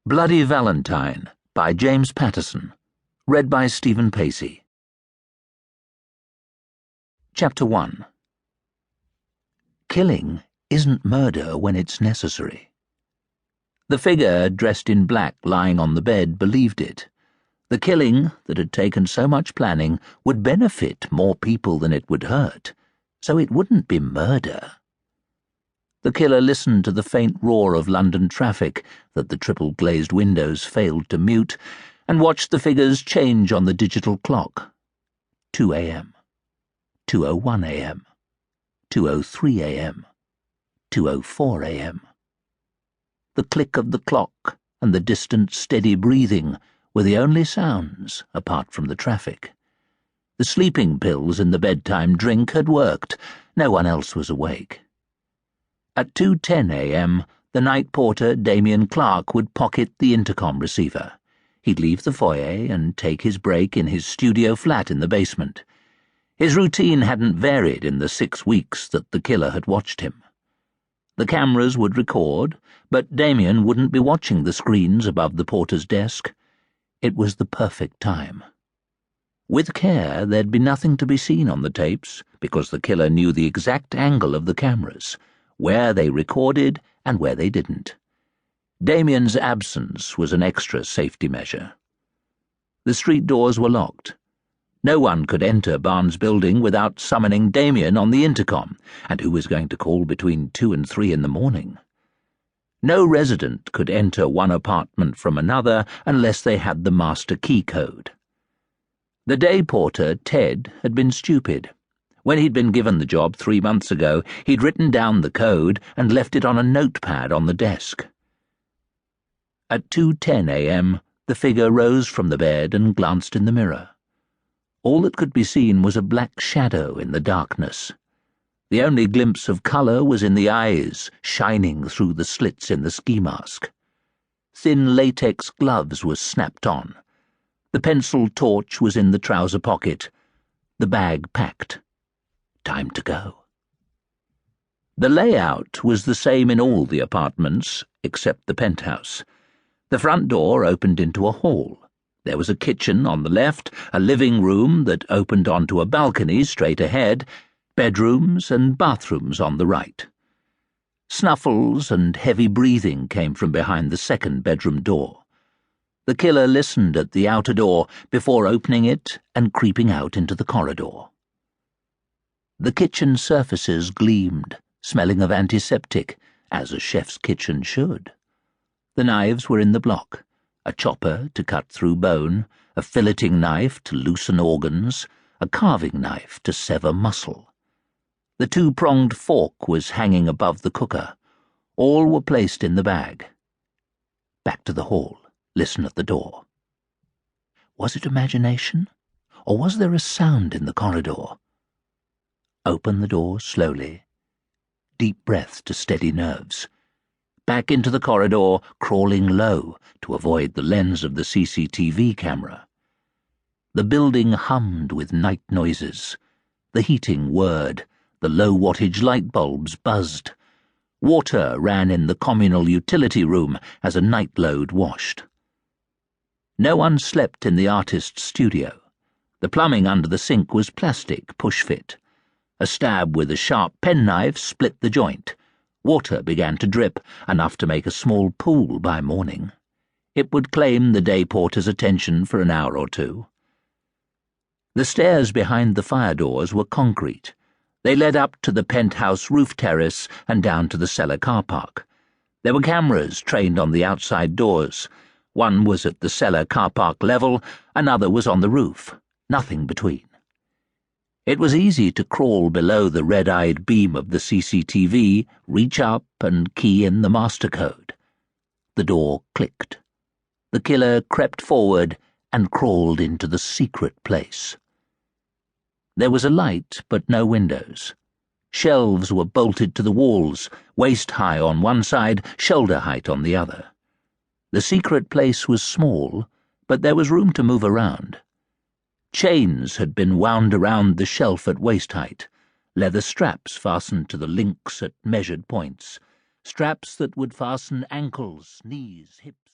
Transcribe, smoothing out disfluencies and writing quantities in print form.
Bloody Valentine by James Patterson. Read by Stephen Pacey. Chapter 1. Killing isn't murder when it's necessary. The figure dressed in black lying on the bed believed it. The killing that had taken so much planning would benefit more people than it would hurt, so it wouldn't be murder. The killer listened to the faint roar of London traffic that the triple-glazed windows failed to mute and watched the figures change on the digital clock. 2 a.m., 2:01 a.m., 2:03 a.m., 2:04 a.m. The click of the clock and the distant steady breathing were the only sounds apart from the traffic. The sleeping pills in the bedtime drink had worked. No one else was awake. At 2:10 a.m., the night porter, Damien Clark, would pocket the intercom receiver. He'd leave the foyer and take his break in his studio flat in the basement. His routine hadn't varied in the 6 weeks that the killer had watched him. The cameras would record, but Damien wouldn't be watching the screens above the porter's desk. It was the perfect time. With care, there'd be nothing to be seen on the tapes, because the killer knew the exact angle of the cameras, where they recorded and where they didn't. Damien's absence was an extra safety measure. The street doors were locked. No one could enter Barnes' building without summoning Damien on the intercom, and who was going to call between 2 and 3 in the morning? No resident could enter one apartment from another unless they had the master key code. The day porter, Ted, had been stupid. When he'd been given the job 3 months ago, he'd written down the code and left it on a notepad on the desk. At 2:10 a.m., the figure rose from the bed and glanced in the mirror. All that could be seen was a black shadow in the darkness. The only glimpse of colour was in the eyes, shining through the slits in the ski mask. Thin latex gloves were snapped on. The pencil torch was in the trouser pocket. The bag packed. Time to go. The layout was the same in all the apartments, except the penthouse. The front door opened into a hall. There was a kitchen on the left, a living room that opened onto a balcony straight ahead, bedrooms and bathrooms on the right. Snuffles and heavy breathing came from behind the second bedroom door. The killer listened at the outer door before opening it and creeping out into the corridor. The kitchen surfaces gleamed, smelling of antiseptic, as a chef's kitchen should. The knives were in the block, a chopper to cut through bone, a filleting knife to loosen organs, a carving knife to sever muscle. The 2-pronged fork was hanging above the cooker. All were placed in the bag. Back to the hall, listen at the door. Was it imagination, or was there a sound in the corridor? Open the door slowly. Deep breath to steady nerves. Back into the corridor, crawling low to avoid the lens of the CCTV camera. The building hummed with night noises. The heating whirred. The low-wattage light bulbs buzzed. Water ran in the communal utility room as a night load washed. No one slept in the artist's studio. The plumbing under the sink was plastic, push-fit. A stab with a sharp penknife split the joint. Water began to drip, enough to make a small pool by morning. It would claim the day porter's attention for an hour or two. The stairs behind the fire doors were concrete. They led up to the penthouse roof terrace and down to the cellar car park. There were cameras trained on the outside doors. One was at the cellar car park level, another was on the roof. Nothing between. It was easy to crawl below the red-eyed beam of the CCTV, reach up and key in the master code. The door clicked. The killer crept forward and crawled into the secret place. There was a light, but no windows. Shelves were bolted to the walls, waist-high on one side, shoulder-height on the other. The secret place was small, but there was room to move around. Chains had been wound around the shelf at waist height, leather straps fastened to the links at measured points, straps that would fasten ankles, knees, hips.